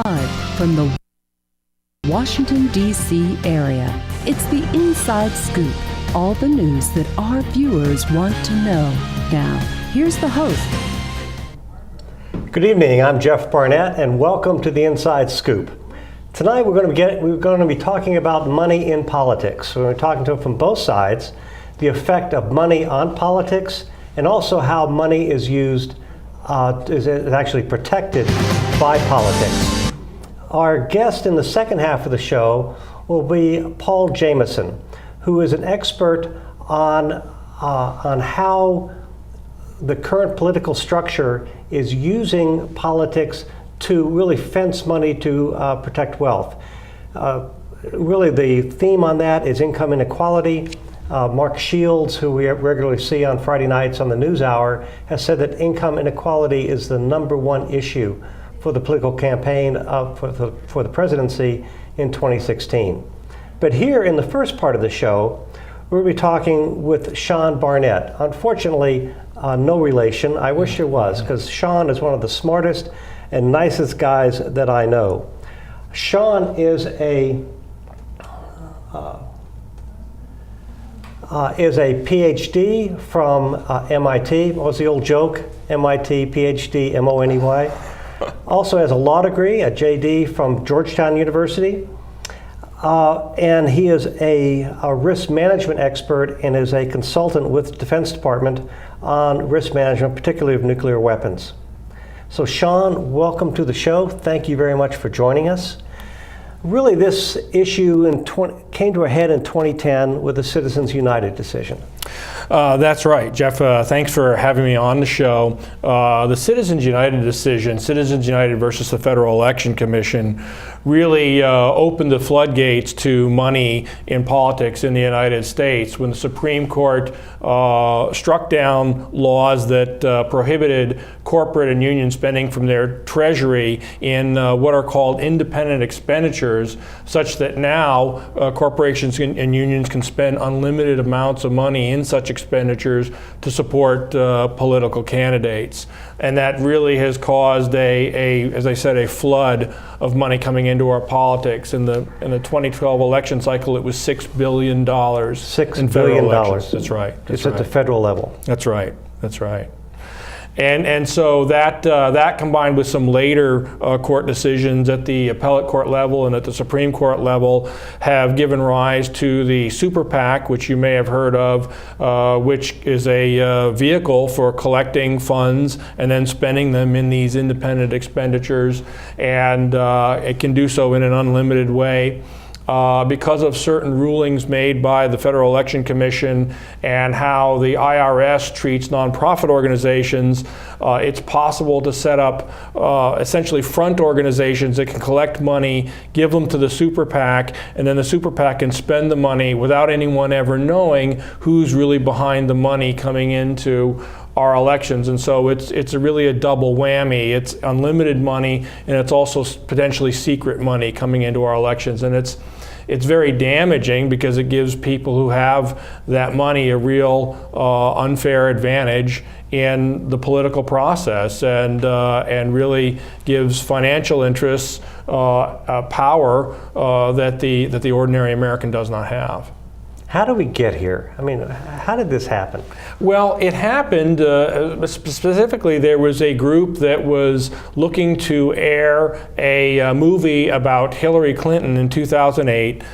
Live from the Washington, D.C. area, it's the Inside Scoop. All the news that our viewers want to know. Now, here's the host. Good evening, I'm Jeff Barnett, and welcome to the Inside Scoop. Tonight we're going to be talking about money in politics. We're going to be talking to it from both sides, the effect of money on politics, and also how money is used, is actually protected by politics. Our guest in the second half of the show will be Paul Jameson, who is an expert on how the current political structure is using politics to really fence money to protect wealth. Really the theme on that is income inequality. Mark Shields, who we regularly see on Friday nights on the NewsHour, has said that income inequality is the #1 issue for the political campaign for the presidency in 2016. But here in the first part of the show, we'll be talking with Sean Barnett. Unfortunately, no relation. I wish there was, because Sean is one of the smartest and nicest guys that I know. Sean is a PhD from MIT. What was the old joke? MIT, PhD, M-O-N-E-Y. Also has a law degree, a JD from Georgetown University. And he is a risk management expert and is a consultant with the Defense Department on risk management, particularly of nuclear weapons. So Sean, welcome to the show. Thank you very much for joining us. Really, this issue came to a head in 2010 with the Citizens United decision. That's right, Jeff. Thanks for having me on the show. The Citizens United decision, Citizens United versus the Federal Election Commission, really opened the floodgates to money in politics in the United States when the Supreme Court struck down laws that prohibited corporate and union spending from their treasury in what are called independent expenditures, such that now corporations and unions can spend unlimited amounts of money in such expenditures to support political candidates. And that really has caused as I said, a flood of money coming into our politics. In the 2012 election cycle, it was $6 billion. $6 billion. That's right. It's at the federal level. That's right. That's right. And so that combined with some later court decisions at the appellate court level and at the Supreme Court level have given rise to the super PAC, which you may have heard of, which is a vehicle for collecting funds and then spending them in these independent expenditures, and it can do so in an unlimited way. Because of certain rulings made by the Federal Election Commission and how the IRS treats nonprofit organizations, it's possible to set up essentially front organizations that can collect money, give them to the super PAC, and then the super PAC can spend the money without anyone ever knowing who's really behind the money coming into our elections. And so it's really a double whammy. It's unlimited money, and it's also potentially secret money coming into our elections. And it's very damaging because it gives people who have that money a real unfair advantage in the political process, and really gives financial interests power that the ordinary American does not have. How do we get here? I mean, how did this happen? Well, it happened, specifically there was a group that was looking to air a movie about Hillary Clinton in 2008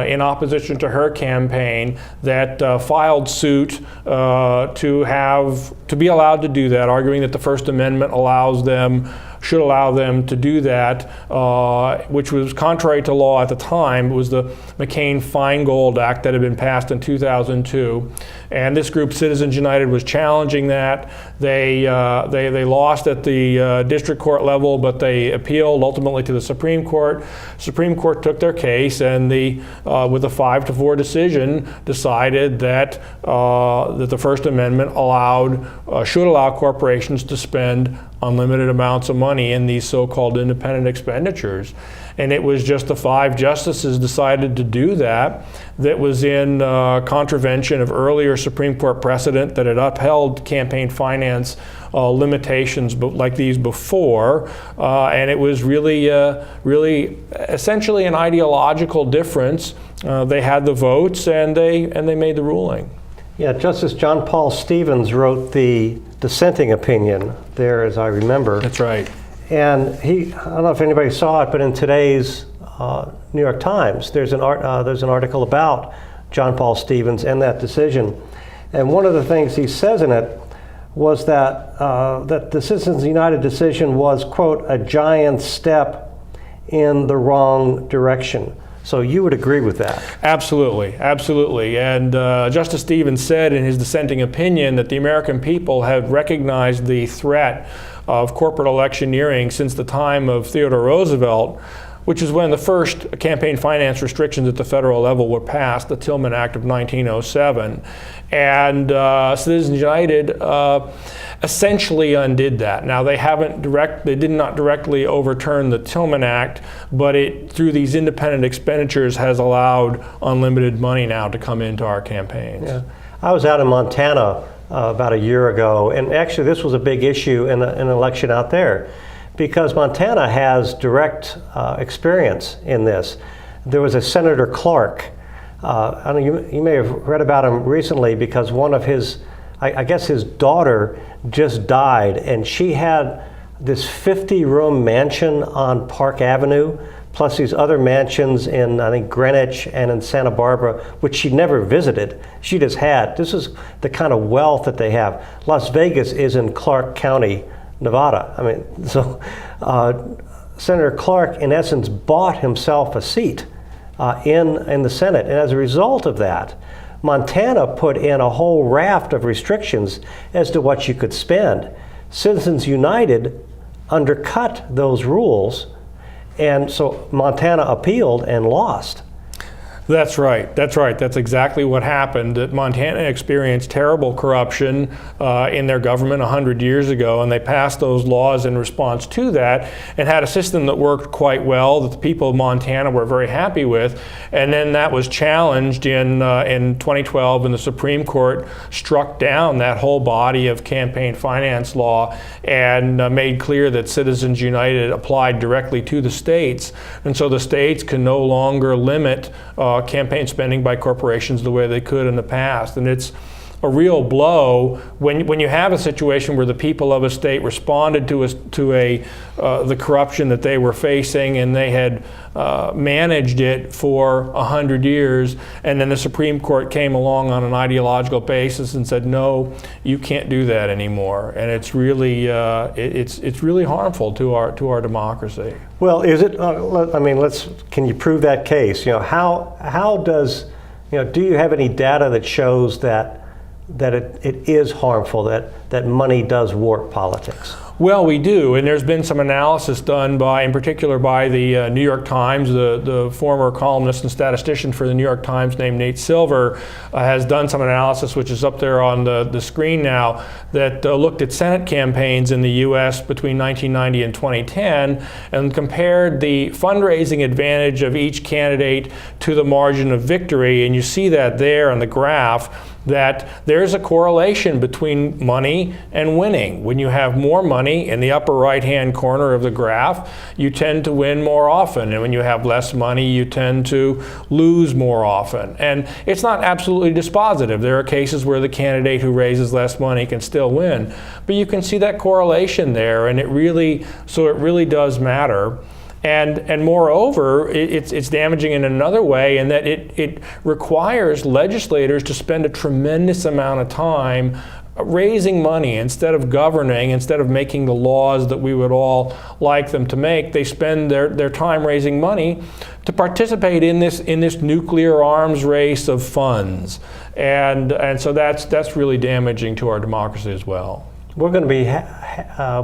in opposition to her campaign that filed suit to be allowed to do that, arguing that the First Amendment should allow them to do that, which was contrary to law at the time. It was the McCain-Feingold Act that had been passed in 2002. And this group, Citizens United, was challenging that. They lost at the district court level, but they appealed ultimately to the Supreme Court. Supreme Court took their case, and with a 5-4 decision, decided that the First Amendment should allow corporations to spend unlimited amounts of money in these so-called independent expenditures. And it was just the 5 justices decided to do that was in contravention of earlier Supreme Court precedent that had upheld campaign finance limitations like these before, and it was really essentially an ideological difference. They had the votes and they made the ruling. Yeah, Justice John Paul Stevens wrote the dissenting opinion there, as I remember. That's right. And I don't know if anybody saw it, but in today's New York Times, there's an article about John Paul Stevens and that decision. And one of the things he says in it was that the Citizens United decision was, quote, a giant step in the wrong direction. So you would agree with that? Absolutely, absolutely. And Justice Stevens said in his dissenting opinion that the American people have recognized the threat of corporate electioneering since the time of Theodore Roosevelt, which is when the first campaign finance restrictions at the federal level were passed, the Tillman Act of 1907. And Citizens United essentially undid that. Now they did not directly overturn the Tillman Act, but it, through these independent expenditures, has allowed unlimited money now to come into our campaigns. Yeah. I was out in Montana about a year ago, and actually this was a big issue in an election out there, because Montana has direct experience in this. There was a Senator Clark. I don't know, you may have read about him recently because one of his, I guess his daughter just died, and she had this 50-room mansion on Park Avenue, plus these other mansions in, I think, Greenwich and in Santa Barbara, which she never visited. She just had. This is the kind of wealth that they have. Las Vegas is in Clark County, Nevada. I mean, so Senator Clark, in essence, bought himself a seat in the Senate. And as a result of that, Montana put in a whole raft of restrictions as to what you could spend. Citizens United undercut those rules, and so Montana appealed and lost. That's right. That's right. That's exactly what happened. That Montana experienced terrible corruption in their government 100 years ago, and they passed those laws in response to that and had a system that worked quite well that the people of Montana were very happy with. And then that was challenged in 2012, and the Supreme Court struck down that whole body of campaign finance law and made clear that Citizens United applied directly to the states. And so the states can no longer limit campaign spending by corporations the way they could in the past. And it's a real blow when you have a situation where the people of a state responded to the corruption that they were facing, and they had managed it for 100 years, and then the Supreme Court came along on an ideological basis and said, no, you can't do that anymore. And it's really it's really harmful to our democracy. Well, is it? I mean, can you prove that case? You know, how does, do you have any data that shows that it is harmful, that money does warp politics? Well, we do, and there's been some analysis done in particular by the New York Times. The former columnist and statistician for the New York Times named Nate Silver has done some analysis, which is up there on the screen now, that looked at Senate campaigns in the U.S. between 1990 and 2010 and compared the fundraising advantage of each candidate to the margin of victory. And you see that there on the graph, that there's a correlation between money and winning. When you have more money in the upper right-hand corner of the graph, you tend to win more often. And when you have less money, you tend to lose more often. And it's not absolutely dispositive. There are cases where the candidate who raises less money can still win. But you can see that correlation there, and it really does matter. And moreover, it's damaging in another way, in that it requires legislators to spend a tremendous amount of time raising money instead of governing, instead of making the laws that we would all like them to make. They spend their time raising money to participate in this nuclear arms race of funds, and so that's really damaging to our democracy as well. We're going to be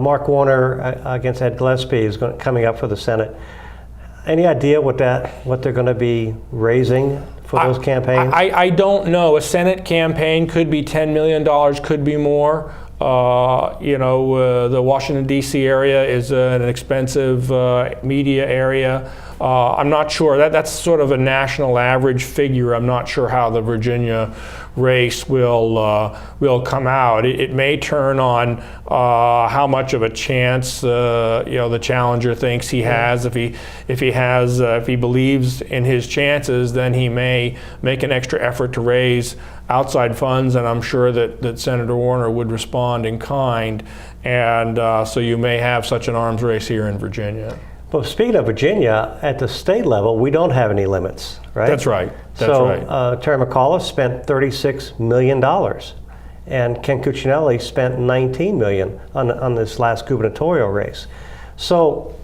Mark Warner against Ed Gillespie is coming up for the Senate. Any idea what they're going to be raising for those campaigns? I don't know. A Senate campaign could be $10 million, could be more. The Washington, D.C. area is an expensive media area. I'm not sure. That's sort of a national average figure. I'm not sure how the Virginia race will come out. It may turn on how much of a chance the challenger thinks he has. If he believes in his chances, then he may make an extra effort to raise outside funds, and I'm sure that Senator Warner would respond in kind. And so you may have such an arms race here in Virginia. Well, speaking of Virginia, at the state level, we don't have any limits, right? That's right. Terry McAuliffe spent $36 million, and Ken Cuccinelli spent $19 million on this last gubernatorial race. So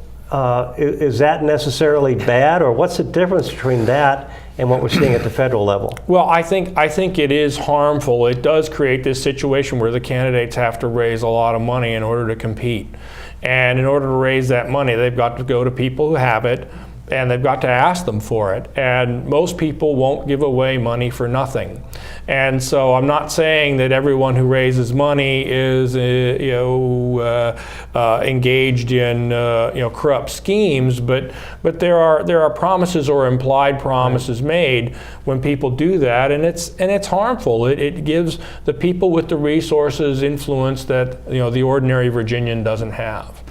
is that necessarily bad, or what's the difference between that and what we're seeing at the federal level? Well, I think it is harmful. It does create this situation where the candidates have to raise a lot of money in order to compete. And in order to raise that money, they've got to go to people who have it, and they've got to ask them for it. And most people won't give away money for nothing. And so I'm not saying that everyone who raises money is engaged in corrupt schemes, but there are promises or implied promises made when people do that, and it's harmful. It gives the people with the resources influence that the ordinary Virginian doesn't have.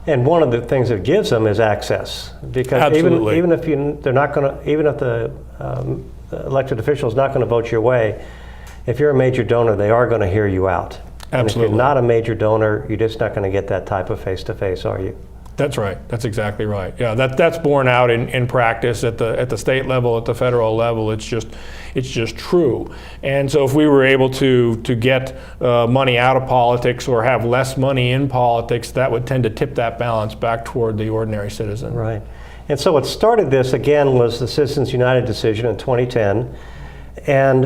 And one of the things it gives them is access, because even if the elected official is not going to vote your way, if you're a major donor, they are going to hear you out. Absolutely. And if you're not a major donor, you're just not going to get that type of face-to-face, are you? That's right. That's exactly right. Yeah, that's borne out in practice at the state level, at the federal level. It's just true. And so if we were able to get money out of politics or have less money in politics, that would tend to tip that balance back toward the ordinary citizen. Right. And so what started this, again, was the Citizens United decision in 2010. And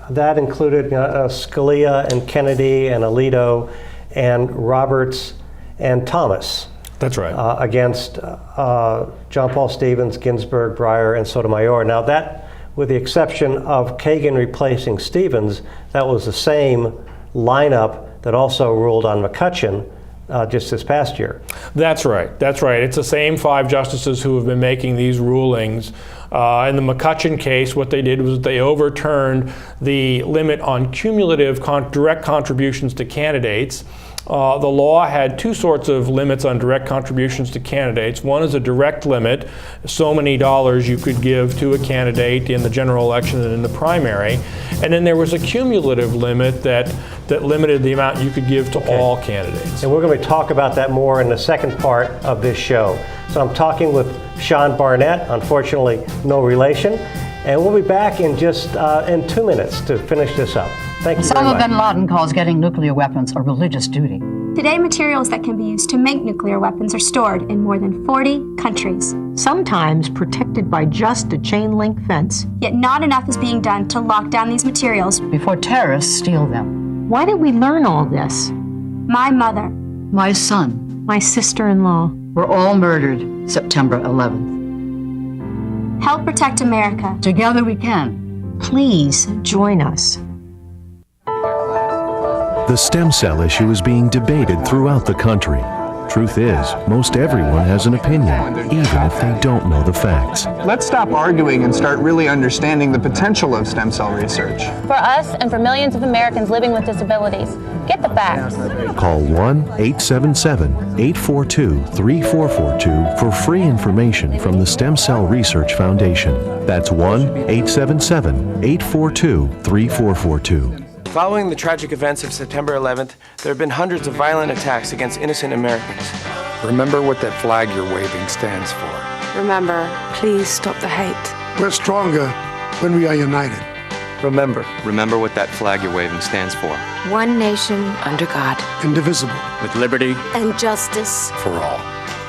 that included Scalia and Kennedy and Alito and Roberts and Thomas. That's right. Against John Paul Stevens, Ginsburg, Breyer, and Sotomayor. Now that, with the exception of Kagan replacing Stevens, that was the same lineup that also ruled on McCutcheon just this past year. That's right. It's the same 5 justices who have been making these rulings. In the McCutcheon case, what they did was they overturned the limit on cumulative direct contributions to candidates. The law had 2 sorts of limits on direct contributions to candidates. One is a direct limit, so many dollars you could give to a candidate in the general election and in the primary. And then there was a cumulative limit that limited the amount you could give to all candidates. And we're going to talk about that more in the second part of this show. So I'm talking with Sean Barnett, unfortunately no relation, and we'll be back in just in 2 minutes to finish this up. Thank you very much. Osama bin Laden calls getting nuclear weapons a religious duty. Today, materials that can be used to make nuclear weapons are stored in more than 40 countries. Sometimes protected by just a chain-link fence. Yet not enough is being done to lock down these materials before terrorists steal them. Why did we learn all this? My mother, my son, my sister-in-law were all murdered September 11th. Help protect America. Together we can. Please join us. The stem cell issue is being debated throughout the country. Truth is, most everyone has an opinion, even if they don't know the facts. Let's stop arguing and start really understanding the potential of stem cell research. For us and for millions of Americans living with disabilities, get the facts. Call 1-877-842-3442 for free information from the Stem Cell Research Foundation. That's 1-877-842-3442. Following the tragic events of September 11th, there have been hundreds of violent attacks against innocent Americans. Remember what that flag you're waving stands for. Remember, please stop the hate. We're stronger when we are united. Remember what that flag you're waving stands for. One nation under God. Indivisible. With liberty and justice for all.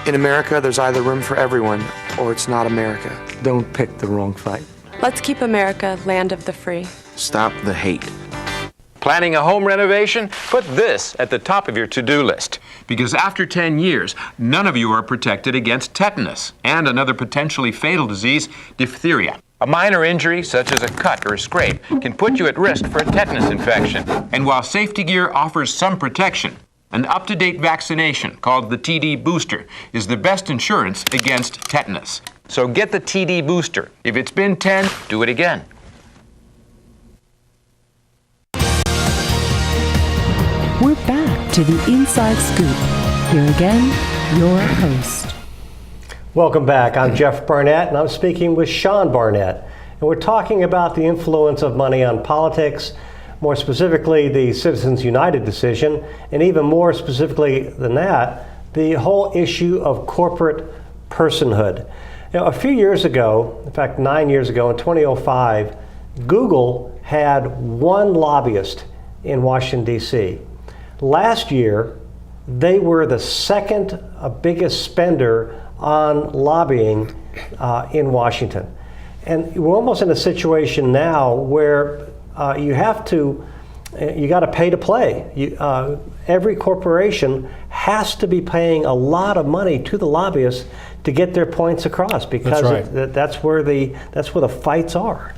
In America, there's either room for everyone or it's not America. Don't pick the wrong fight. Let's keep America land of the free. Stop the hate. Planning a home renovation? Put this at the top of your to-do list. Because after 10 years, none of you are protected against tetanus and another potentially fatal disease, diphtheria. A minor injury, such as a cut or a scrape, can put you at risk for a tetanus infection. And while safety gear offers some protection, an up-to-date vaccination called the TD booster is the best insurance against tetanus. So get the TD booster. If it's been 10, do it again. We're back to the Inside Scoop. Here again, your host. Welcome back. I'm Jeff Barnett, and I'm speaking with Sean Barnett. And we're talking about the influence of money on politics, more specifically the Citizens United decision, and even more specifically than that, the whole issue of corporate personhood. You know, a few years ago, in fact 9 years ago, in 2005, Google had one lobbyist in Washington, D.C. Last year, they were the second biggest spender on lobbying in Washington. And we're almost in a situation now where you got to pay to play. Every corporation has to be paying a lot of money to the lobbyists to get their points across, because that's where the fights are.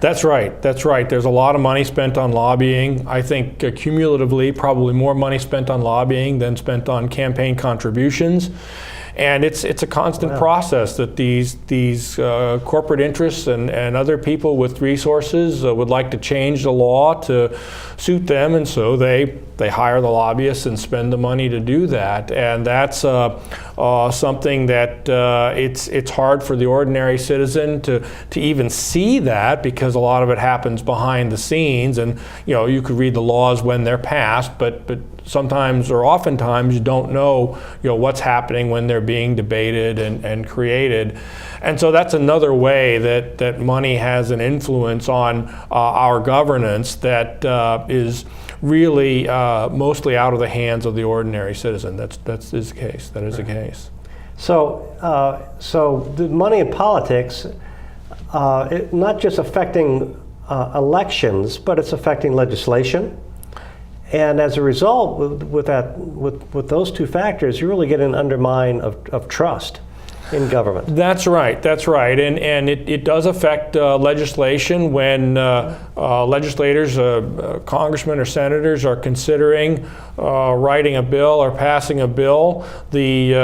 That's right. That's right. There's a lot of money spent on lobbying. I think cumulatively, probably more money spent on lobbying than spent on campaign contributions. And it's a constant process that these corporate interests and other people with resources would like to change the law to suit them, and so they hire the lobbyists and spend the money to do that. And that's something that it's hard for the ordinary citizen to even see that, because a lot of it happens behind the scenes, and you could read the laws when they're passed, but sometimes or oftentimes you don't know what's happening when they're being debated and created. And so that's another way that money has an influence on our governance that is really mostly out of the hands of the ordinary citizen. That is the case. That is the case. So the money in politics, not just affecting elections, but it's affecting legislation. And as a result, with those two factors, you really get an undermine of trust in government. That's right. That's right. And it does affect legislation when legislators, congressmen or senators are considering writing a bill or passing a bill. The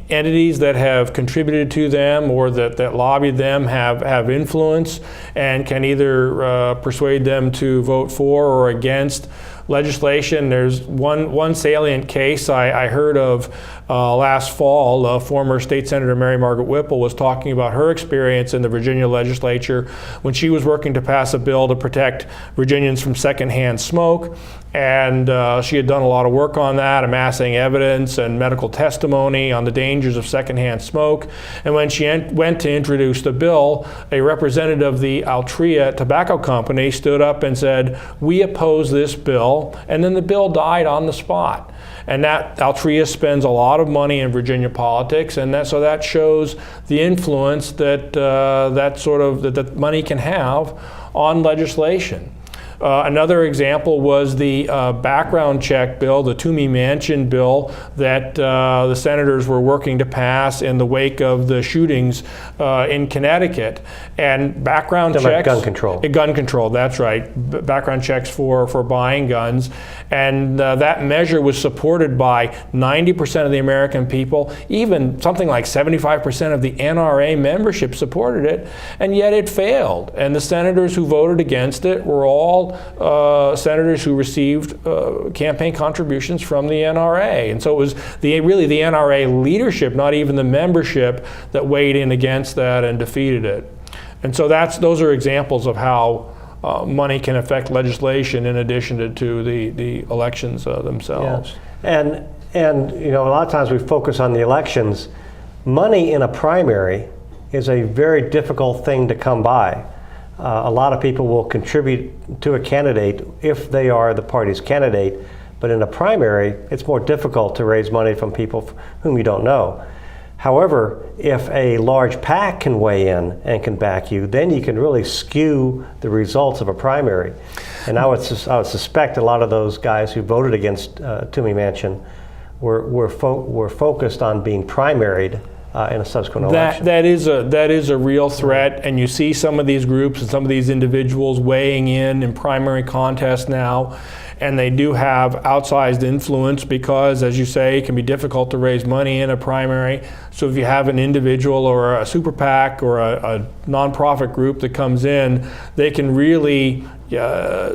entities that have contributed to them or that lobbied them have influence and can either persuade them to vote for or against legislation. There's one salient case I heard of last fall. Former State Senator Mary Margaret Whipple was talking about her experience in the Virginia legislature when she was working to pass a bill to protect Virginians from secondhand smoke. And she had done a lot of work on that, amassing evidence and medical testimony on the dangers of secondhand smoke. And when she went to introduce the bill, a representative of the Altria Tobacco Company stood up and said, "We oppose this bill," and then the bill died on the spot. And that Altria spends a lot of money in Virginia politics, and so that shows the influence that that money can have on legislation. Another example was the background check bill, the Toomey Manchin bill that the senators were working to pass in the wake of the shootings in Connecticut. And background checks... Gun control. Gun control, that's right. Background checks for buying guns. And that measure was supported by 90% of the American people. Even something like 75% of the NRA membership supported it, and yet it failed. And the senators who voted against it were all senators who received campaign contributions from the NRA. And so it was really the NRA leadership, not even the membership, that weighed in against that and defeated it. And so those are examples of how money can affect legislation in addition to the elections themselves. Yeah. And a lot of times we focus on the elections. Money in a primary is a very difficult thing to come by. A lot of people will contribute to a candidate if they are the party's candidate, but in a primary, it's more difficult to raise money from people whom you don't know. However, if a large PAC can weigh in and can back you, then you can really skew the results of a primary. And I would suspect a lot of those guys who voted against Toomey Manchin were focused on being primaried in a subsequent election. That is a real threat, and you see some of these groups and some of these individuals weighing in primary contests now, and they do have outsized influence because, as you say, it can be difficult to raise money in a primary. So if you have an individual or a super PAC or a nonprofit group that comes in, they can really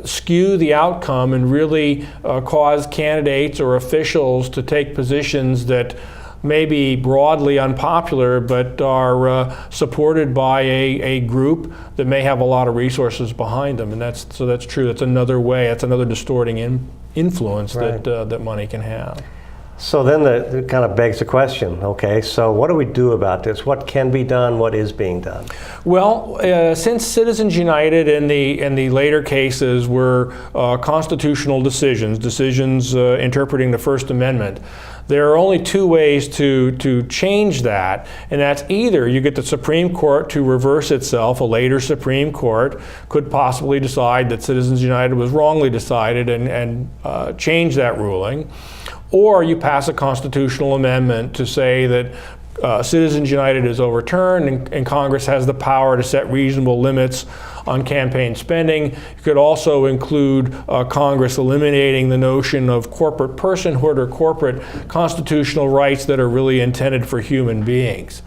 skew the outcome and really cause candidates or officials to take positions that may be broadly unpopular, but are supported by a group that may have a lot of resources behind them, and that's true. That's another way. That's another distorting influence that money can have. So then it kind of begs the question. Okay, so what do we do about this? What can be done? What is being done? Well, since Citizens United in the later cases were constitutional decisions interpreting the First Amendment, there are only two ways to change that, and that's either you get the Supreme Court to reverse itself. A later Supreme Court could possibly decide that Citizens United was wrongly decided and change that ruling, or you pass a constitutional amendment to say that Citizens United is overturned and Congress has the power to set reasonable limits on campaign spending. You could also include Congress eliminating the notion of corporate personhood or corporate constitutional rights that are really intended for human beings.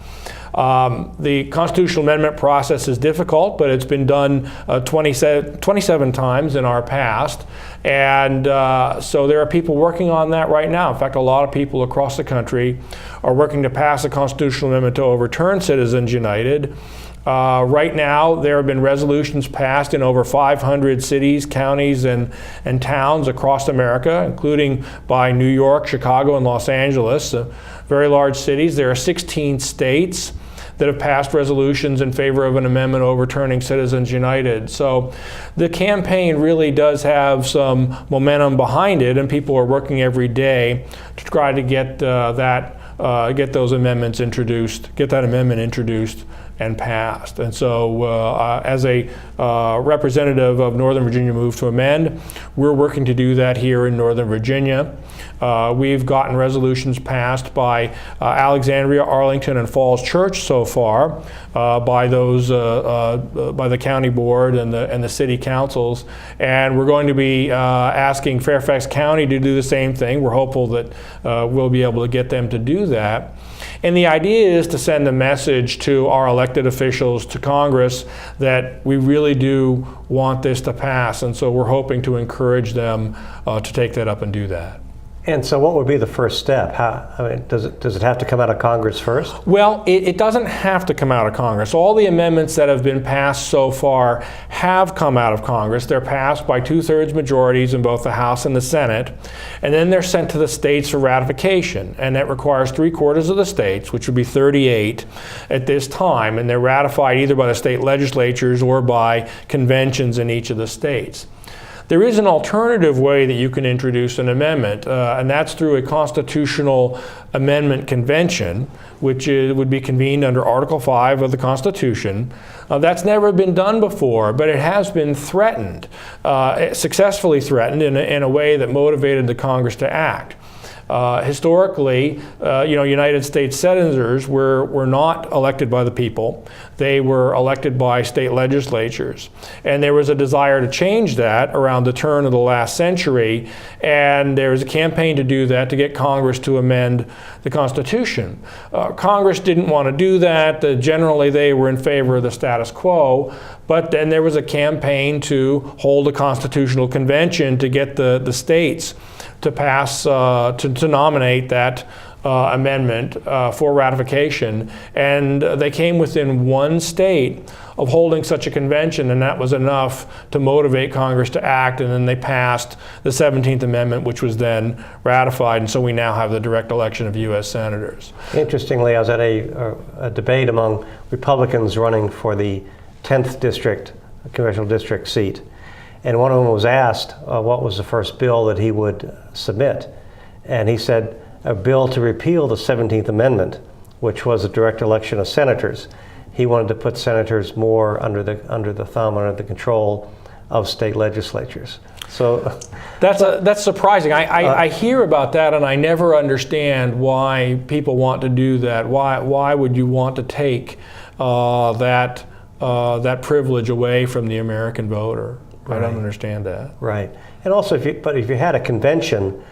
The constitutional amendment process is difficult, but it's been done 27 times in our past. And so there are people working on that right now. In fact, a lot of people across the country are working to pass a constitutional amendment to overturn Citizens United. Right now, there have been resolutions passed in over 500 cities, counties, and towns across America, including by New York, Chicago, and Los Angeles, very large cities. There are 16 states that have passed resolutions in favor of an amendment overturning Citizens United. So the campaign really does have some momentum behind it, and people are working every day to try to get get those amendments introduced, get that amendment introduced and passed. And so as a representative of Northern Virginia Move to Amend, we're working to do that here in Northern Virginia. We've gotten resolutions passed by Alexandria, Arlington, and Falls Church so far, by the county board and the city councils, and we're going to be asking Fairfax County to do the same thing. We're hopeful that we'll be able to get them to do that. And the idea is to send a message to our elected officials, to Congress, that we really do want this to pass, and so we're hoping to encourage them to take that up and do that. And so what would be the first step? Does it have to come out of Congress first? Well, it doesn't have to come out of Congress. All the amendments that have been passed so far have come out of Congress. They're passed by 2/3 majorities in both the House and the Senate, and then they're sent to the states for ratification. And that requires 3/4 of the states, which would be 38 at this time, and they're ratified either by the state legislatures or by conventions in each of the states. There is an alternative way that you can introduce an amendment, and that's through a constitutional amendment convention, which would be convened under Article 5 of the Constitution. That's never been done before, but it has been threatened, successfully threatened in a way that motivated the Congress to act. Historically, United States senators were not elected by the people. They were elected by state legislatures. And there was a desire to change that around the turn of the last century, and there was a campaign to do that, to get Congress to amend the Constitution. Congress didn't want to do that. Generally, they were in favor of the status quo. But then there was a campaign to hold a constitutional convention to get the states to pass, to nominate that amendment for ratification. And they came within one state of holding such a convention, and that was enough to motivate Congress to act. And then they passed the 17th Amendment, which was then ratified. And so we now have the direct election of U.S. senators. Interestingly, I was at a debate among Republicans running for the 10th district, congressional district seat. And one of them was asked what was the first bill that he would submit. And he said a bill to repeal the 17th Amendment, which was a direct election of senators. He wanted to put senators more under the thumb, under the control of state legislatures. So that's surprising. I hear about that, and I never understand why people want to do that. Why would you want to take that privilege away from the American voter? I don't understand that. Right. And also, if you had a convention,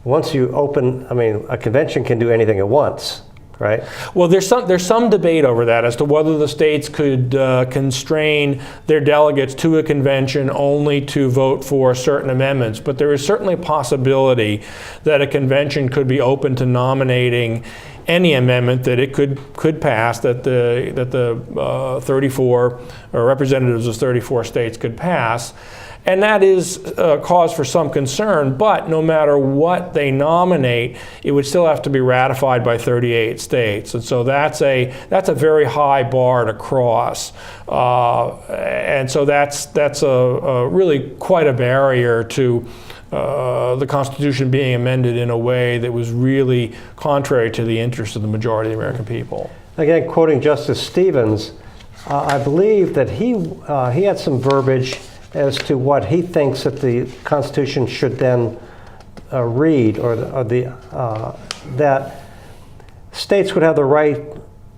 once you open, a convention can do anything at once, right? Well, there's some debate over that as to whether the states could constrain their delegates to a convention only to vote for certain amendments. But there is certainly a possibility that a convention could be open to nominating any amendment that it could pass, that the 34 or representatives of 34 states could pass. And that is a cause for some concern, but no matter what they nominate, it would still have to be ratified by 38 states. And so that's a very high bar to cross. And so that's a really quite a barrier to the Constitution being amended in a way that was really contrary to the interests of the majority of the American people. Again, quoting Justice Stevens, I believe that he had some verbiage as to what he thinks that the Constitution should then read, or that states would have the right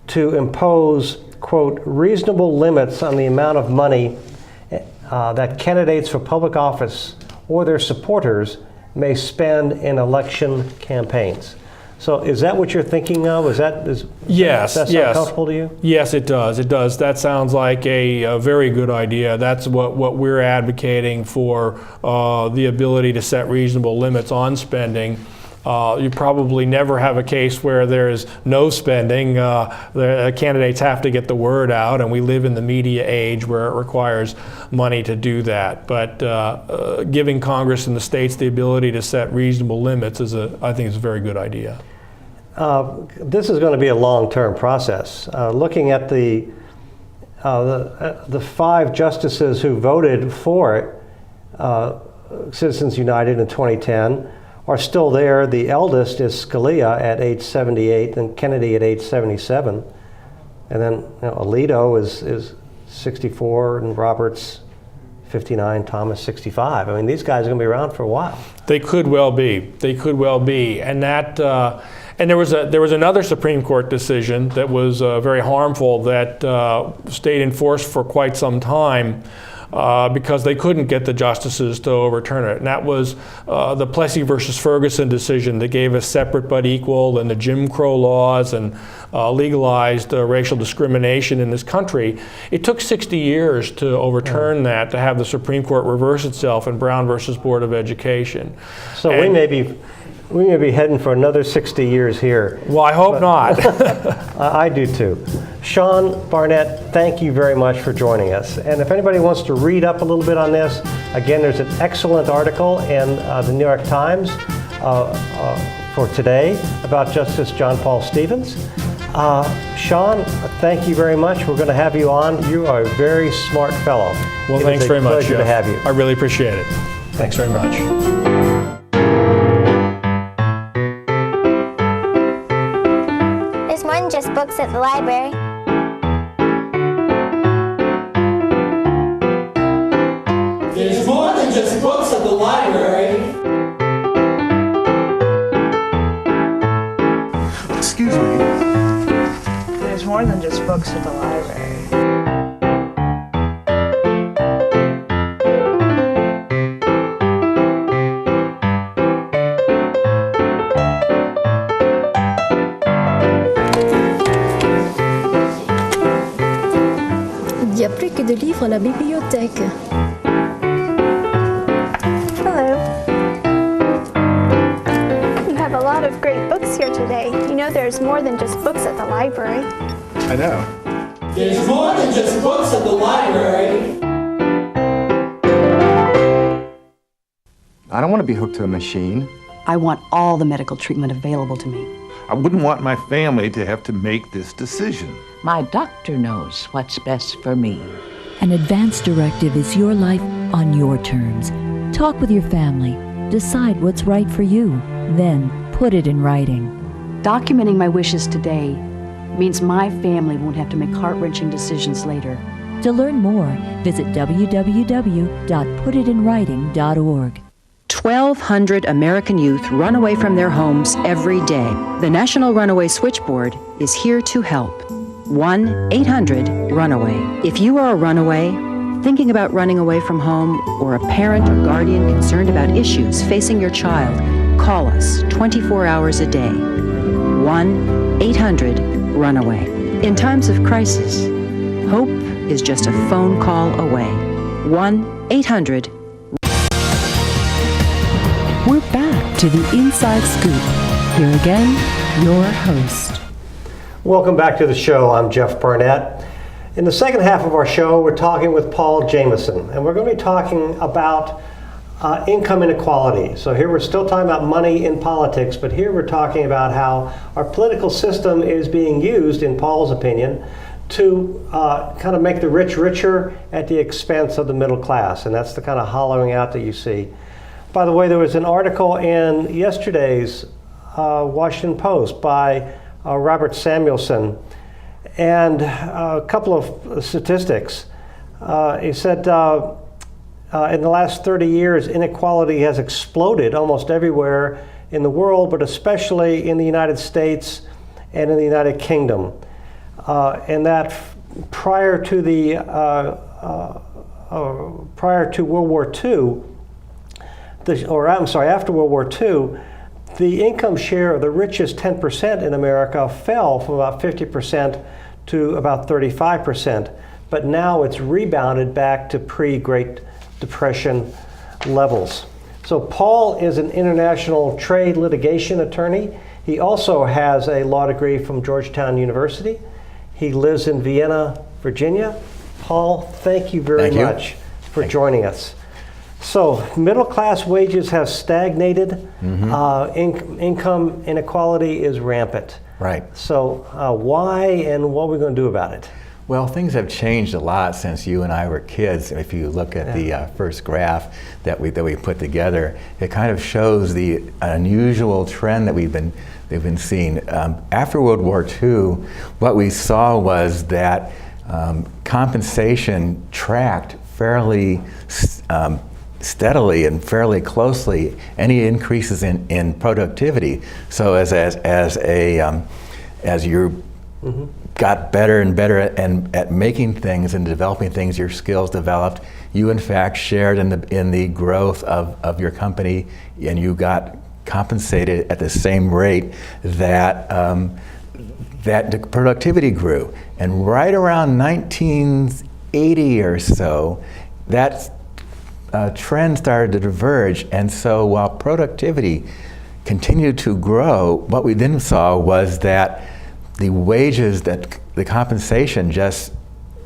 to impose, quote, reasonable limits on the amount of money that candidates for public office or their supporters may spend in election campaigns. So is that what you're thinking of? Yes. Does that sound comfortable to you? Yes, it does. It does. That sounds like a very good idea. That's what we're advocating for, the ability to set reasonable limits on spending. You probably never have a case where there is no spending. The candidates have to get the word out, and we live in the media age where it requires money to do that. But giving Congress and the states the ability to set reasonable limits I think is a very good idea. This is going to be a long-term process. Looking at the 5 justices who voted for it, Citizens United in 2010, are still there. The eldest is Scalia at age 78 and Kennedy at age 77. And then Alito is 64 and Roberts 59, Thomas 65. I mean, these guys are going to be around for a while. They could well be. And that and there was another Supreme Court decision that was very harmful that stayed in force for quite some time. Because they couldn't get the justices to overturn it. And that was the Plessy versus Ferguson decision that gave us separate but equal and the Jim Crow laws and legalized racial discrimination in this country. It took 60 years to overturn that, to have the Supreme Court reverse itself in Brown versus Board of Education. So we may be heading for another 60 years here. Well, I hope not. I do too. Sean Barnett, thank you very much for joining us. And if anybody wants to read up a little bit on this, again, there's an excellent article in the New York Times for today about Justice John Paul Stevens. Sean, thank you very much. We're going to have you on. You are a very smart fellow. Well, thanks very much. Pleasure to have you. I really appreciate it. Thanks very much. There's more than just books at the library. There's more than just books at the library. Excuse me. There's more than just books at the library. Il y a plus que de livres à la bibliothèque. Hello. You have a lot of great books here today. You know there's more than just books at the library. I know. There's more than just books at the library. I don't want to be hooked to a machine. I want all the medical treatment available to me. I wouldn't want my family to have to make this decision. My doctor knows what's best for me. An advance directive is your life on your terms. Talk with your family. Decide what's right for you. Then put it in writing. Documenting my wishes today means my family won't have to make heart-wrenching decisions later. To learn more, visit www.putitinwriting.org. 1,200 American youth run away from their homes every day. The National Runaway Switchboard is here to help. 1-800-RUNAWAY. If you are a runaway, thinking about running away from home, or a parent or guardian concerned about issues facing your child, call us 24 hours a day. 1-800-RUNAWAY. In times of crisis, hope is just a phone call away. 1-800. We're back to the Inside Scoop. Here again, your host. Welcome back to the show. I'm Jeff Barnett. In the second half of our show, we're talking with Paul Jameson, and we're going to be talking about income inequality. So here we're still talking about money in politics, but here we're talking about how our political system is being used, in Paul's opinion, to kind of make the rich richer at the expense of the middle class, and that's the kind of hollowing out that you see. By the way, there was an article in yesterday's Washington Post by Robert Samuelson, and a couple of statistics. He said in the last 30 years, inequality has exploded almost everywhere in the world, but especially in the United States and in the United Kingdom. And that prior to World War II, after World War II, the income share of the richest 10% in America fell from about 50% to about 35%. But now it's rebounded back to pre-Great Depression levels. So Paul is an international trade litigation attorney. He also has a law degree from Georgetown University. He lives in Vienna, Virginia. Paul, thank you very much for joining us. So middle class wages have stagnated. Income inequality is rampant. Right. So why and what are we going to do about it? Well, things have changed a lot since you and I were kids. If you look at the first graph that we put together, it kind of shows the unusual trend that we've been seeing. After World War II, what we saw was that compensation tracked fairly steadily and fairly closely any increases in productivity. So as you got better and better at making things and developing things, your skills developed. You in fact shared in the growth of your company, and you got compensated at the same rate that that the productivity grew. And right around 1980 or so, that trend started to diverge. And so while productivity continued to grow, what we then saw was that the wages, that the compensation just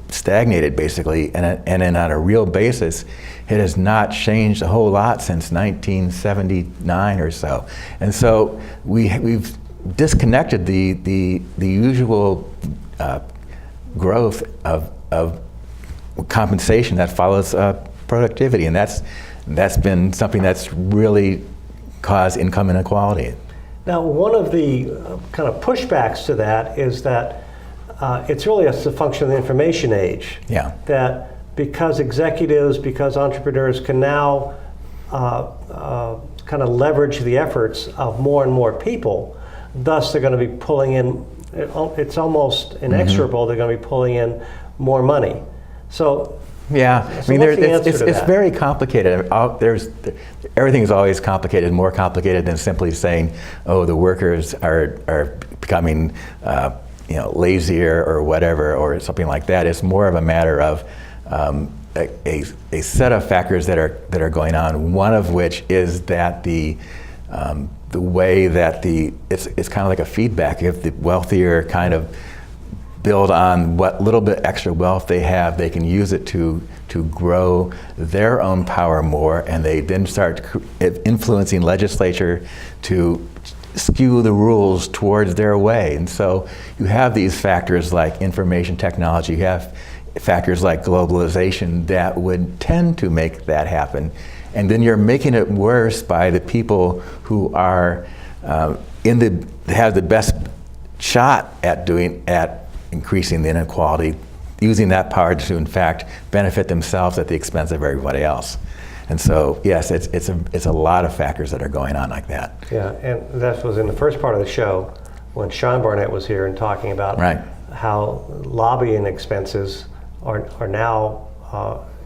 stagnated basically, and on a real basis, it has not changed a whole lot since 1979 or so. And so we've disconnected the usual growth of compensation that follows productivity, and that's been something that's really caused income inequality. Now, one of the kind of pushbacks to that is that it's really a function of the information age. Yeah. That because executives, because entrepreneurs can now kind of leverage the efforts of more and more people, thus they're going to be pulling in, it's almost inexorable, they're going to be pulling in more money. So yeah, I mean, it's very complicated. Everything is always complicated, more complicated than simply saying, oh, the workers are becoming lazier or whatever, or something like that. It's more of a matter of a set of factors that are going on. One of which is that the way that it's kind of like a feedback. If the wealthier kind of build on what little bit extra wealth they have, they can use it to grow their own power more, and they then start influencing legislature to skew the rules towards their way. And so you have these factors like information technology, you have factors like globalization that would tend to make that happen. And then you're making it worse by the people who are have the best shot at increasing the inequality, using that power to, in fact, benefit themselves at the expense of everybody else. And so, yes, it's a lot of factors that are going on like that. Yeah, and that was in the first part of the show when Sean Barnett was here and talking about how lobbying expenses are now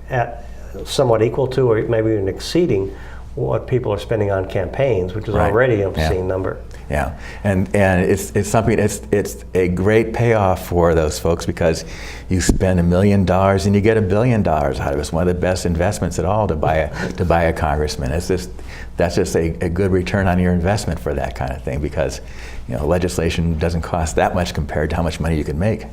at somewhat equal to, or maybe even exceeding, what people are spending on campaigns, which is already an obscene number. Yeah, and it's something, it's a great payoff for those folks, because you spend $1 million and you get $1 billion out of it. It's one of the best investments at all to buy a congressman. That's just a good return on your investment for that kind of thing, because legislation doesn't cost that much compared to how much money you can make.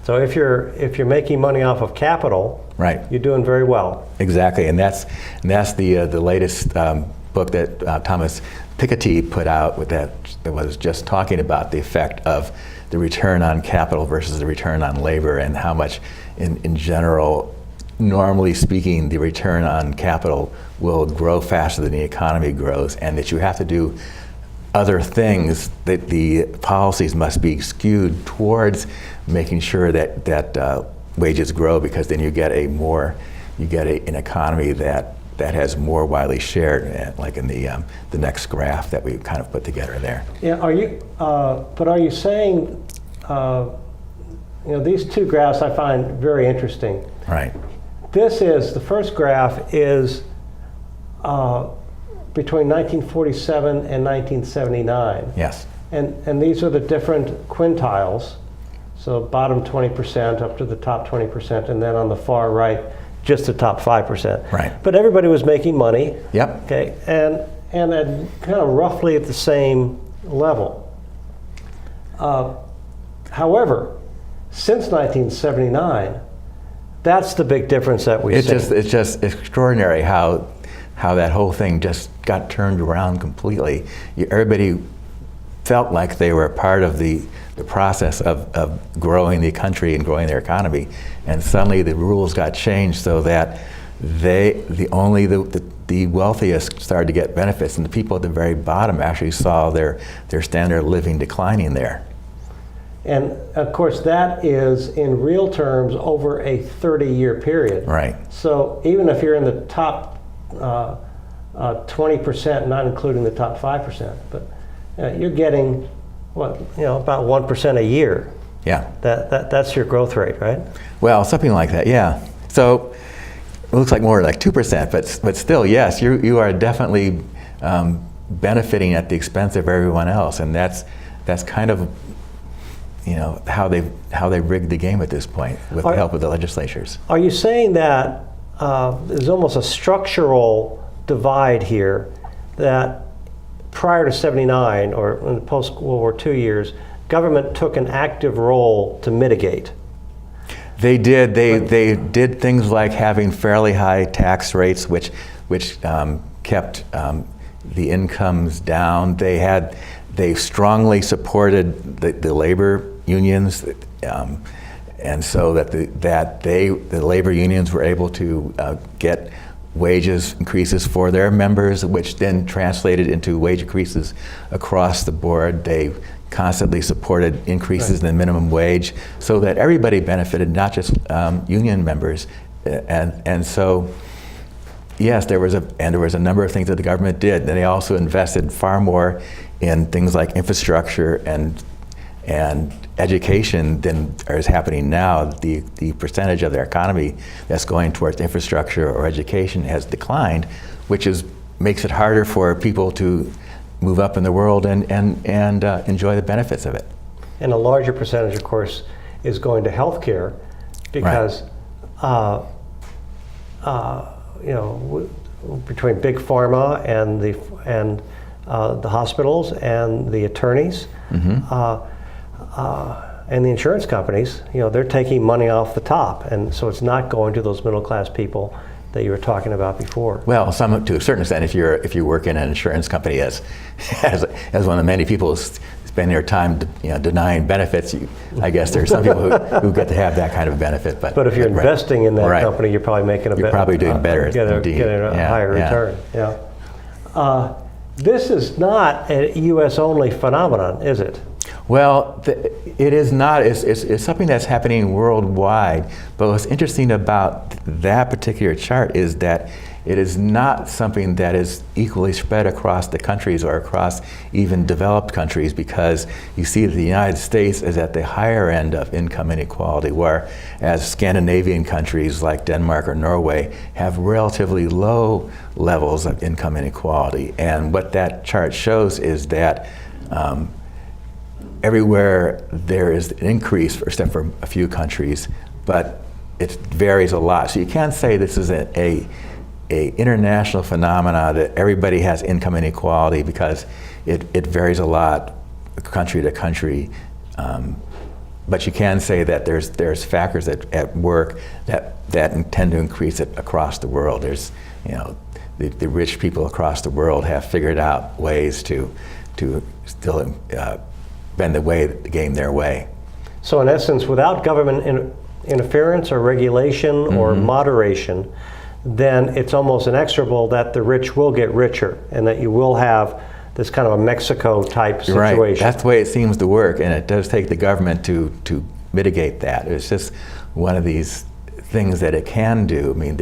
So if you're making money off of capital, you're doing very well. Exactly, and that's the latest book that Thomas Piketty put out that was just talking about the effect of the return on capital versus the return on labor, and how much, in general, normally speaking, the return on capital will grow faster than the economy grows, and that you have to do other things, that the policies must be skewed towards making sure that wages grow, because then you get an economy that has more widely shared, like in the next graph that we kind of put together there. Yeah, are you saying, these two graphs I find very interesting. Right. The first graph is between 1947 and 1979. Yes. And these are the different quintiles. So bottom 20% up to the top 20%, and then on the far right, just the top 5%. Right. But everybody was making money. Yep. Okay, and at kind of roughly at the same level. However, since 1979, that's the big difference that we see. It's just extraordinary how that whole thing just got turned around completely. Everybody felt like they were part of the process of growing the country and growing their economy, and suddenly the rules got changed so that only the wealthiest started to get benefits, and the people at the very bottom actually saw their standard of living declining there. And of course, that is in real terms over a 30-year period. Right. So even if you're in the top 20%, not including the top 5%, but you're getting about 1% a year. Yeah. That's your growth rate, right? Well, something like that, yeah. So it looks like more like 2%, but still, yes, you are definitely benefiting at the expense of everyone else, and that's kind of how they rigged the game at this point with the help of the legislatures. Are you saying that there's almost a structural divide here, that prior to 79 or in the post-World War II years, government took an active role to mitigate? They did. They did things like having fairly high tax rates, which kept the incomes down. They strongly supported the labor unions, and so that the labor unions were able to get wages increases for their members, which then translated into wage increases across the board. They constantly supported increases in the minimum wage, so that everybody benefited, not just union members. And so, yes, there was a number of things that the government did. They also invested far more in things like infrastructure and education than is happening now. The percentage of their economy that's going towards infrastructure or education has declined, which makes it harder for people to move up in the world and enjoy the benefits of it. And a larger percentage, of course, is going to healthcare, because between big pharma and the hospitals and the attorneys. Mm-hmm. And the insurance companies, they're taking money off the top, and so it's not going to those middle-class people that you were talking about before. Well, some to a certain extent, if you work in an insurance company as one of the many people spend their time denying benefits, I guess there's some people who get to have that kind of benefit. But if you're investing in that company, you're probably making you're probably doing better. Getting a higher return. Yeah. This is not a U.S. only phenomenon, is it? Well, It is not. It's something that's happening worldwide. But what's interesting about that particular chart is that it is not something that is equally spread across the countries or across even developed countries, because you see that the United States is at the higher end of income inequality, whereas Scandinavian countries like Denmark or Norway have relatively low levels of income inequality. And what that chart shows is that everywhere there is an increase, except for a few countries, but it varies a lot. So you can't say this is a international phenomena that everybody has income inequality, because it varies a lot country to country. But you can say that there's factors at work that tend to increase it across the world. There's, the rich people across the world have figured out ways to still bend the game their way. So in essence, without government interference or regulation or moderation, then it's almost inexorable that the rich will get richer and that you will have this kind of a Mexico type situation. Right. That's the way it seems to work, and it does take the government to mitigate that. It's just one of these things that it can do. I mean,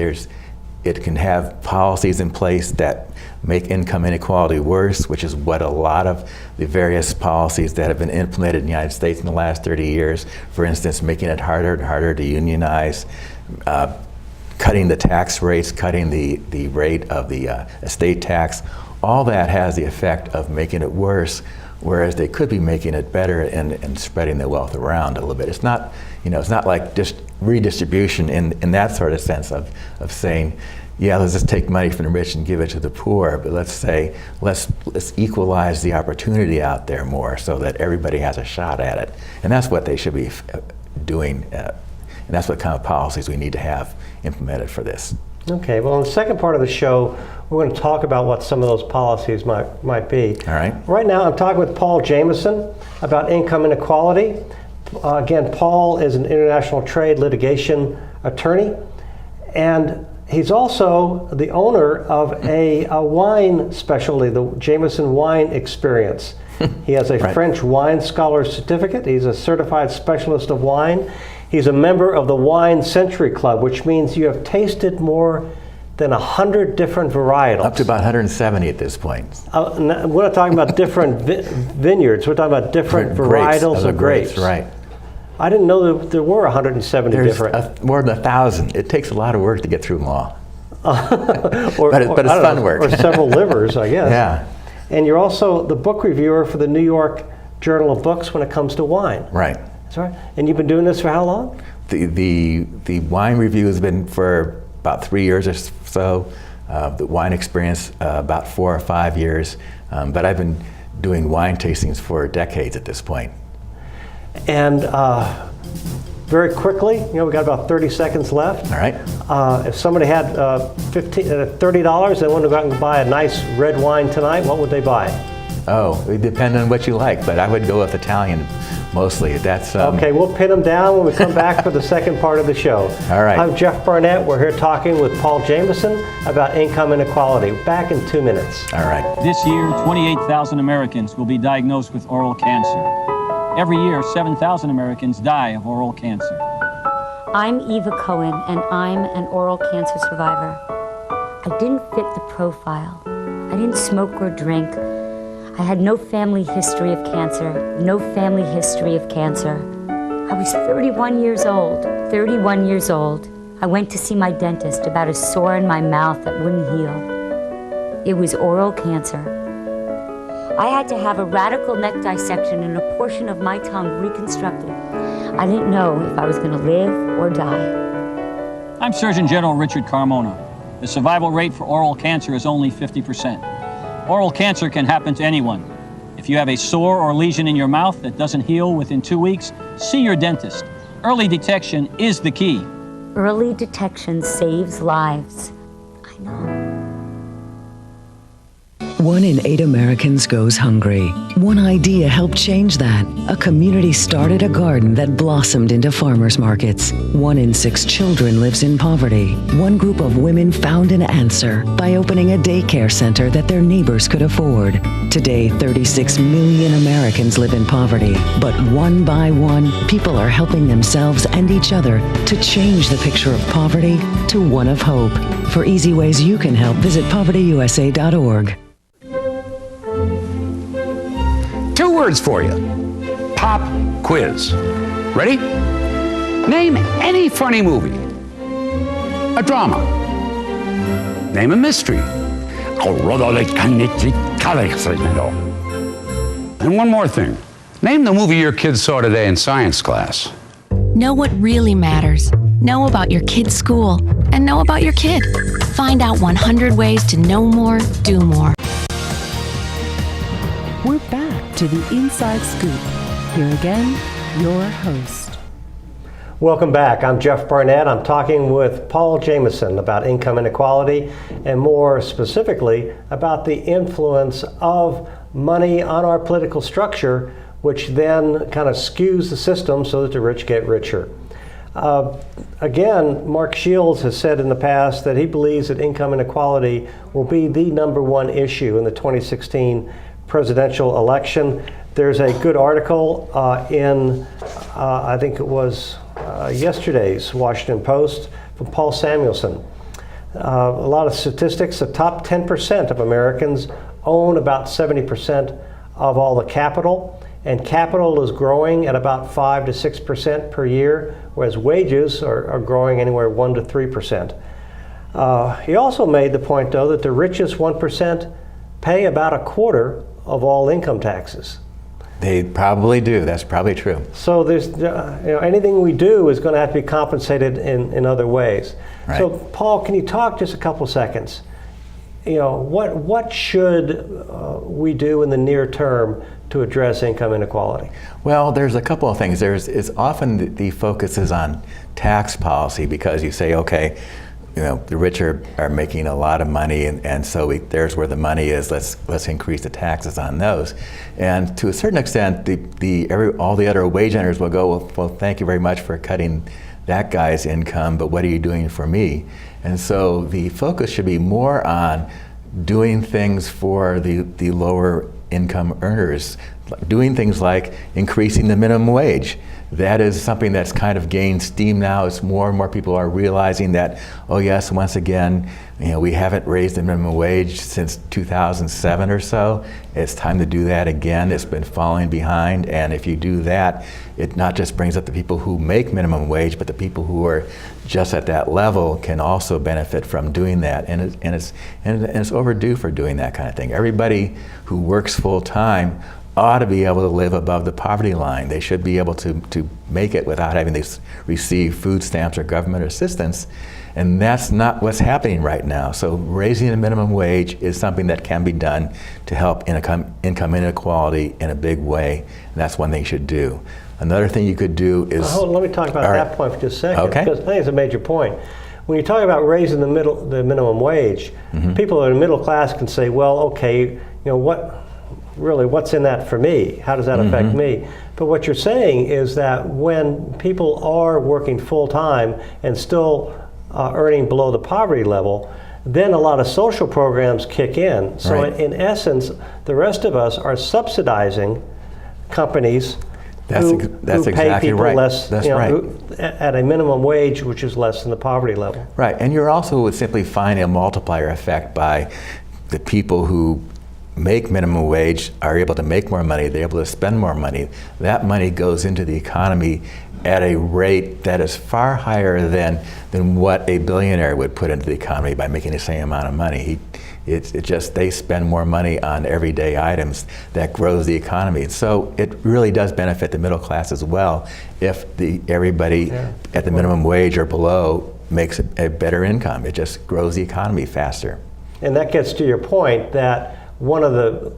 it can have policies in place that make income inequality worse, which is what a lot of the various policies that have been implemented in the United States in the last 30 years, for instance, making it harder and harder to unionize, cutting the tax rates, cutting the rate of the estate tax, all that has the effect of making it worse, whereas they could be making it better and spreading the wealth around a little bit. It's not, it's not like just redistribution in that sort of sense of saying, yeah, let's just take money from the rich and give it to the poor, but let's say, let's equalize the opportunity out there more so that everybody has a shot at it. And that's what they should be doing, and that's what kind of policies we need to have implemented for this. Okay, well, in the second part of the show, we're going to talk about what some of those policies might be. All right. Right now, I'm talking with Paul Jameson about income inequality. Again, Paul is an international trade litigation attorney, and he's also the owner of a wine specialty, the Jameson Wine Experience. He has a French wine scholar certificate. He's a certified specialist of wine. He's a member of the Wine Century Club, which means you have tasted more than 100 different varietals. Up to about 170 at this point. We're not talking about different vineyards. We're talking about different varietals of grapes. Right. I didn't know that there were 170 different. More than 1,000. It takes a lot of work to get through them all. but it's fun work. Or several livers, I guess. Yeah. And you're also the book reviewer for the New York Journal of Books when it comes to wine. Right. That's right. And you've been doing this for how long? The wine review has been for about 3 years or so. The wine experience about 4 or 5 years. But I've been doing wine tastings for decades at this point. And very quickly, we got about 30 seconds left. All right. If somebody had $30, they wanted to go out and buy a nice red wine tonight, what would they buy? Oh, it depends on what you like, but I would go with Italian mostly. That's okay, we'll pin them down when we come back for the second part of the show. All right. I'm Jeff Barnett. We're here talking with Paul Jameson about income inequality. Back in 2 minutes. All right. This year, 28,000 Americans will be diagnosed with oral cancer. Every year, 7,000 Americans die of oral cancer. I'm Eva Cohen, and I'm an oral cancer survivor. I didn't fit the profile. I didn't smoke or drink. I had no family history of cancer, no family history of cancer. I was 31 years old. 31 years old. I went to see my dentist about a sore in my mouth that wouldn't heal. It was oral cancer. I had to have a radical neck dissection and a portion of my tongue reconstructed. I didn't know if I was going to live or die. I'm Surgeon General Richard Carmona. The survival rate for oral cancer is only 50%. Oral cancer can happen to anyone. If you have a sore or lesion in your mouth that doesn't heal within 2 weeks, see your dentist. Early detection is the key. Early detection saves lives. I know. 1 in 8 Americans goes hungry. One idea helped change that. A community started a garden that blossomed into farmers markets. 1 in 6 children lives in poverty. One group of women found an answer by opening a daycare center that their neighbors could afford. Today, 36 million Americans live in poverty, but one by one, people are helping themselves and each other to change the picture of poverty to one of hope. For easy ways you can help, visit povertyusa.org. 2 words for you. Pop quiz. Ready? Name any funny movie. A drama. Name a mystery. And one more thing. Name the movie your kids saw today in science class. Know what really matters. Know about your kid's school. And know about your kid. Find out 100 ways to know more, do more. We're back to the Inside Scoop. Here again, your host. Welcome back. I'm Jeff Barnett. I'm talking with Paul Jameson about income inequality and more specifically about the influence of money on our political structure, which then kind of skews the system so that the rich get richer. Again, Mark Shields has said in the past that he believes that income inequality will be the #1 issue in the 2016 presidential election. There's a good article in, I think it was yesterday's Washington Post from Paul Samuelson. A lot of statistics. The top 10% of Americans own about 70% of all the capital, and capital is growing at about 5 to 6% per year, whereas wages are growing anywhere 1 to 3%. He also made the point, though, that the richest 1% pay about a quarter of all income taxes. They probably do. That's probably true. So there's, anything we do is going to have to be compensated in other ways. Right. So Paul, can you talk just a couple seconds? What should we do in the near term to address income inequality? Well, there's a couple of things. It's often the focus is on tax policy because you say, okay, the rich are making a lot of money, and so there's where the money is. Let's increase the taxes on those. And to a certain extent, all the other wage earners will go, well, thank you very much for cutting that guy's income, but what are you doing for me? And so the focus should be more on doing things for the lower income earners, doing things like increasing the minimum wage. That is something that's kind of gained steam now. As more and more people are realizing that, oh yes, once again, we haven't raised the minimum wage since 2007 or so. It's time to do that again. It's been falling behind, and if you do that, it not just brings up the people who make minimum wage, but the people who are just at that level can also benefit from doing that. And it's overdue for doing that kind of thing. Everybody who works full time ought to be able to live above the poverty line. They should be able to make it without having to receive food stamps or government assistance. And that's not what's happening right now. So raising the minimum wage is something that can be done to help income inequality in a big way. And that's one thing you should do. Another thing you could do is... let me talk about that point for just a second, okay. Because I think it's a major point. When you talk about raising the minimum wage, people in the middle class can say, well, okay, what's in that for me? How does that affect me? But what you're saying is that when people are working full-time and still earning below the poverty level, then a lot of social programs kick in. So right. in essence, the rest of us are subsidizing companies who exactly pay people right. less, That's right. at a minimum wage, which is less than the poverty level. Right, and you're also would simply find a multiplier effect by the people who make minimum wage are able to make more money, they're able to spend more money. That money goes into the economy at a rate that is far higher than what a billionaire would put into the economy by making the same amount of money. They spend more money on everyday items that grows the economy. So it really does benefit the middle class as well if everybody at the minimum wage or below makes a better income. It just grows the economy faster. And that gets to your point that one of the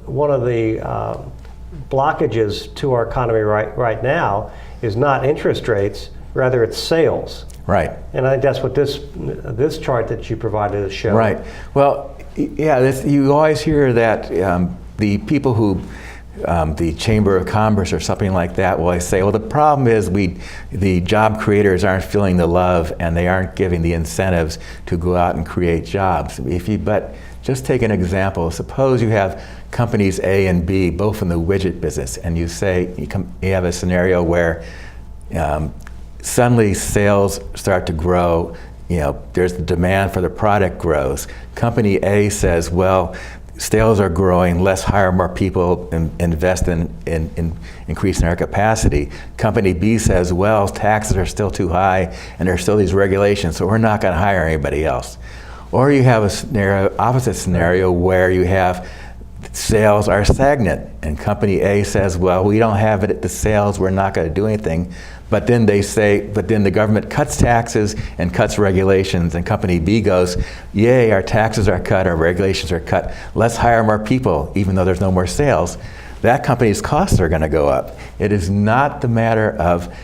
blockages to our economy right now is not interest rates, rather it's sales. Right. And I think that's what this chart that you provided is showing. Right. Well, Yeah, you always hear that the people who, the Chamber of Commerce or something like that, will always say, well, the problem is the job creators aren't feeling the love and they aren't giving the incentives to go out and create jobs. But just take an example. Suppose you have companies A and B, both in the widget business, and you say you have a scenario where suddenly sales start to grow. There's the demand for the product grows. Company A says, well, sales are growing, let's hire more people and invest in increasing our capacity. Company B says, well, taxes are still too high and there's still these regulations, so we're not going to hire anybody else. Or you have opposite scenario where you have sales are stagnant and company A says, well, we don't have it at the sales, we're not going to do anything. But then they say, but then the government cuts taxes and cuts regulations, and company B goes, yay, our taxes are cut, our regulations are cut, let's hire more people, even though there's no more sales. That company's costs are going to go up. It is not the matter of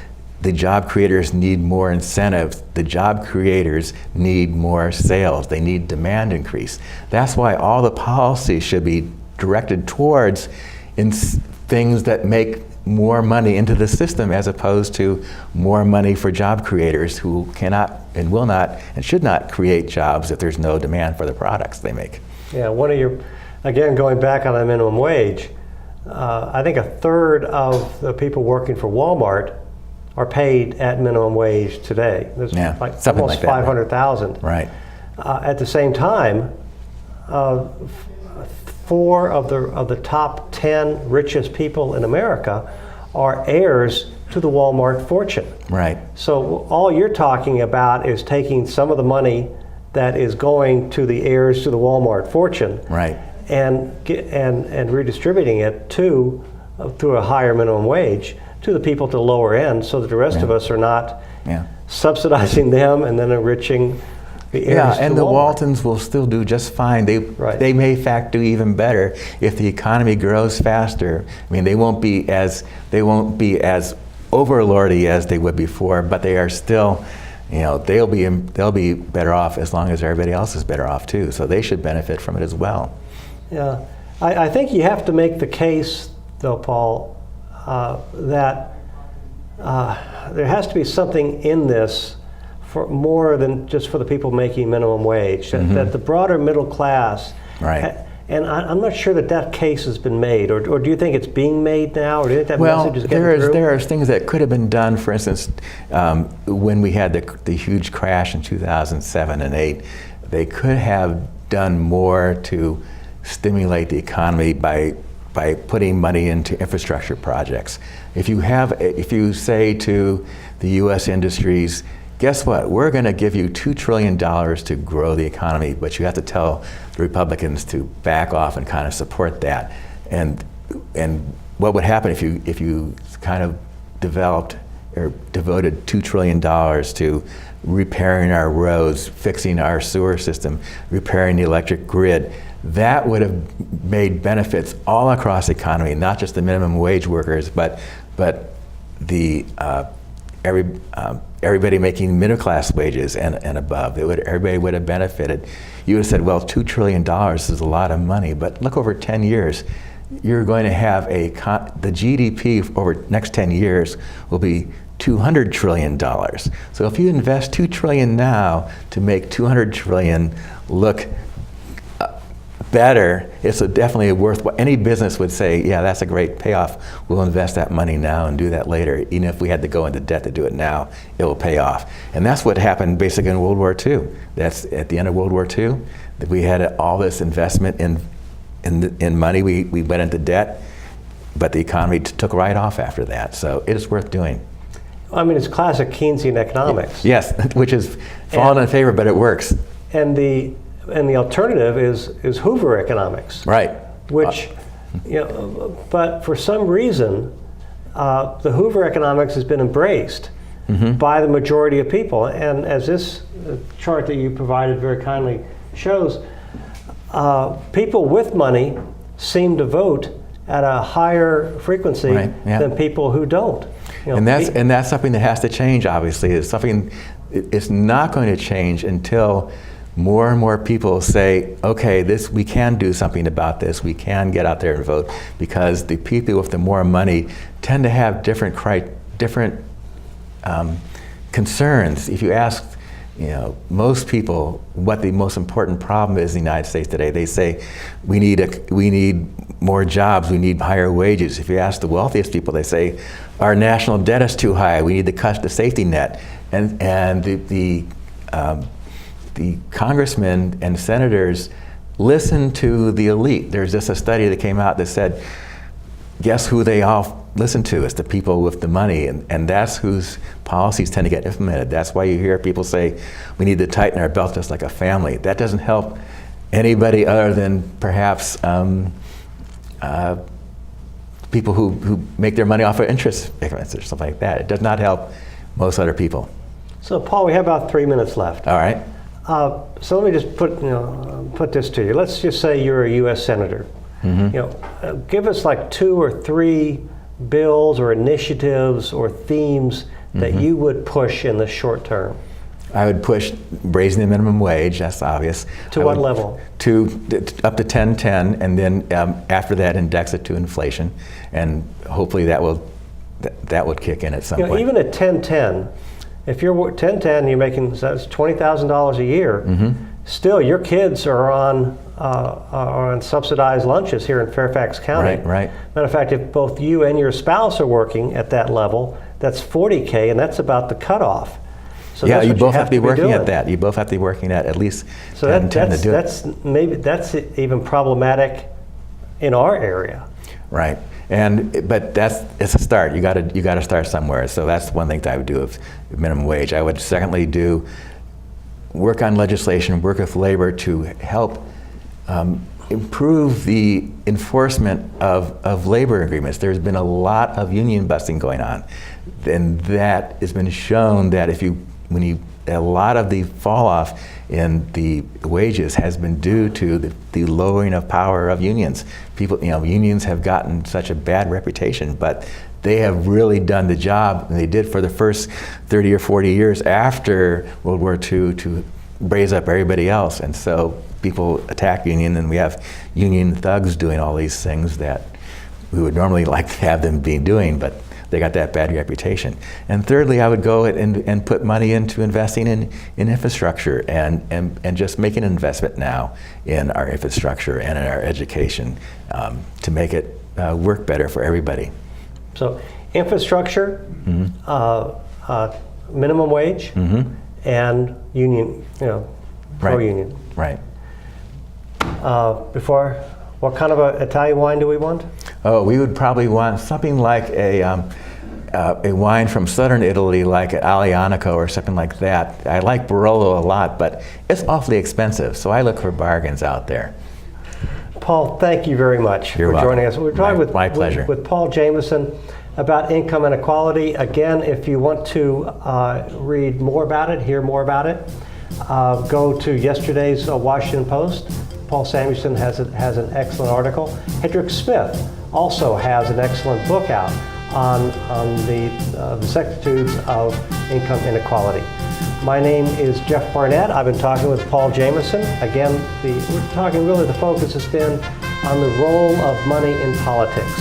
the job creators need more incentives. The job creators need more sales. They need demand increase. That's why all the policy should be directed towards things that make more money into the system, as opposed to more money for job creators who cannot and will not and should not create jobs if there's no demand for the products they make. Yeah, again, going back on the minimum wage, I think a third of the people working for Walmart are paid at minimum wage today. There's almost like 500,000. Right. At the same time, 4 of the top 10 richest people in America are heirs to the Walmart fortune. Right. So all you're talking about is taking some of the money that is going to the heirs to the Walmart fortune, right, and redistributing it through a higher minimum wage to the people to the lower end, so that the rest of us are not subsidizing them and then enriching the heirs. Yeah, and the Walmart. Waltons will still do just fine. They may in fact do even better if the economy grows faster. I mean, they won't be as overlordy as they would before, but they are still, they'll be better off as long as everybody else is better off too. So they should benefit from it as well. Yeah, I think you have to make the case, though, Paul, that there has to be something in this for more than just for the people making minimum wage, that the broader middle class, right. And I'm not sure that case has been made, or do you think it's being made now, or do you think that message is getting through? There are things that could have been done. For instance, when we had the huge crash in 2007 and 8, they could have done more to stimulate the economy by putting money into infrastructure projects. If you say to the U.S. industries, guess what? We're going to give you $2 trillion to grow the economy, but you have to tell the Republicans to back off and kind of support that. And what would happen if you kind of developed or devoted $2 trillion to repairing our roads, fixing our sewer system, repairing the electric grid? That would have made benefits all across the economy, not just the minimum wage workers, but the everybody making middle class wages and above. Everybody would have benefited. You would have said, well, $2 trillion is a lot of money, but look, over 10 years, you're going to have the GDP over the next 10 years will be $200 trillion. So if you invest $2 trillion now to make $200 trillion look better, it's definitely worthwhile. Any business would say, yeah, that's a great payoff. We'll invest that money now and do that later. Even if we had to go into debt to do it now, it will pay off. And that's what happened basically in World War II. That's at the end of World War II, that we had all this investment in money. We went into debt, but the economy took right off after that. So it is worth doing. I mean, it's classic Keynesian economics. Yes, which is fallen in favor, but it works. And the alternative is Hoover economics, right? Which, but for some reason, the Hoover economics has been embraced by the majority of people. And as this chart that you provided very kindly shows, people with money seem to vote at a higher frequency than people who don't. And that's something that has to change. Obviously, it's not going to change until more and more people say, okay, we can do something about this. We can get out there and vote, because the people with the more money tend to have different concerns. If you ask, most people what the most important problem is in the United States today, they say we need more jobs, we need higher wages. If you ask the wealthiest people, they say our national debt is too high, we need to cut the safety net. And the congressmen and senators listen to the elite. There's just a study that came out that said, guess who they all listen to? It's the people with the money, and that's whose policies tend to get implemented. That's why you hear people say, we need to tighten our belt just like a family. That doesn't help anybody other than perhaps people who make their money off of interest payments or something like that. It does not help most other people. So Paul, we have about 3 minutes left. All right. So let me just put this to you. Let's just say you're a U.S. senator. Mm-hmm. Give us like 2 or 3 bills or initiatives or themes that mm-hmm. you would push in the short term. I would push raising the minimum wage. That's obvious. To what level? Up to 10.10, and then after that, index it to inflation, and hopefully that would kick in at some point. Even at 10.10. If you're 10.10, you're making that's $20,000 a year. Mm-hmm. Still, your kids are on subsidized lunches here in Fairfax County. Right. Matter of fact, if both you and your spouse are working at that level, that's $40K, and that's about the cutoff. So yeah, you both have to be working at that. You both have to be working at least 10 to do it. That's even problematic in our area. Right. But it's a start. You got to start somewhere. So that's one thing that I would do with minimum wage. I would secondly work on legislation, work with labor to help improve the enforcement of labor agreements. There's been a lot of union busting going on, and that has been shown that a lot of the fall off in the wages has been due to the lowering of power of unions. Unions have gotten such a bad reputation, but they have really done the job, and they did for the first 30 or 40 years after World War II to raise up everybody else. And so people attack union, and we have union thugs doing all these things that we would normally like to have them be doing, but they got that bad reputation. And thirdly, I would go and put money into investing in infrastructure and just make an investment now in our infrastructure and in our education to make it work better for everybody. So infrastructure, mm-hmm. Minimum wage, mm-hmm. and union, pro-union. Right. What kind of a Italian wine do we want? Oh, we would probably want something like a wine from southern Italy, like an Aglianico or something like that. I like Barolo a lot, but it's awfully expensive, so I look for bargains out there. Paul, thank you very much for joining us. We're talking my pleasure. with Paul Jameson about income inequality. Again, if you want to read more about it, hear more about it, go to yesterday's Washington Post. Paul Samuelson has an excellent article. Hendrik Smith also has an excellent book out on the vicissitudes of income inequality. My name is Jeff Barnett. I've been talking with Paul Jameson. Again, we're talking really, the focus has been on the role of money in politics.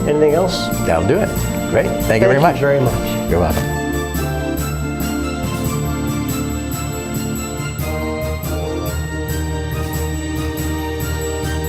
Anything else? That'll do it. Great. Thank you very much. Thank you very much. You're welcome.